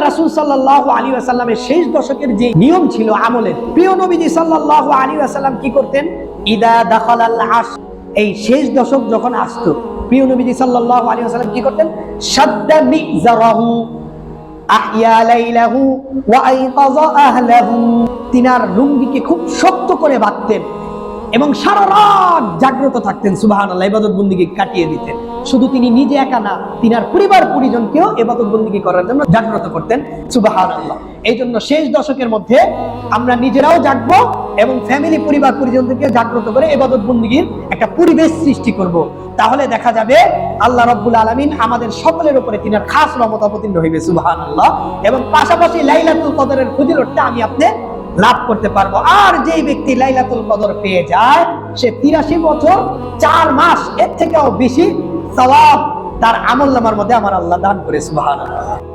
রাসূল সাল্লাল্লাহু আলাইহি ওয়াসাল্লামের শেষ দশকের যে নিয়ম ছিল আমলের, প্রিয় নবীজি সাল্লাল্লাহু আলাইহি ওয়াসাল্লাম কি করতেন? ইদা দাখালাল আশর, এই শেষ দশক যখন আসতো, প্রিয় নবীজি সাল্লাল্লাহু আলাইহি ওয়াসাল্লাম কি করতেন? শাদ্দা মিজারাহু আহইয়া লাইলাহু ওয়া আইকাযা আহলাহু, তিনার লুঙ্গিকে খুব শক্ত করে বাঁধতেন এবং সারা রাত জাগ্রত থাকতেন। সুবহানাল্লাহ, ইবাদত বন্দেগী কাটিয়ে দিতেন। শুধু তিনি নিজে একা না, তিনার পরিবার পরিজনকেও ইবাদত বন্দেগী করার জন্য জাগ্রত করতেন। সুবহানাল্লাহ। এই জন্য শেষ দশকের মধ্যে আমরা নিজেরাও জাগবো এবং ফ্যামিলি পরিবার পরিজনদেরকে জাগ্রত করে ইবাদত বন্দেগীর একটা পরিবেশ সৃষ্টি করব। তাহলে দেখা যাবে আল্লাহ রাব্বুল আলামিন আমাদের সকলের উপরে তিনার খাস রহমত অবতীর্ণ হইবে। সুবহানাল্লাহ। এবং পাশাপাশি লাইলাতুল কদরের ফজিলতটা আমি আপনি লাভ করতে পারবো। আর যেই ব্যক্তি লাইলাতুল কদর পেয়ে যায়, সে 83 বছর 4 মাস এর থেকেও বেশি সওয়াব তার আমলনামার মধ্যে আমার আল্লাহ দান করে। সুবহানাল্লাহ।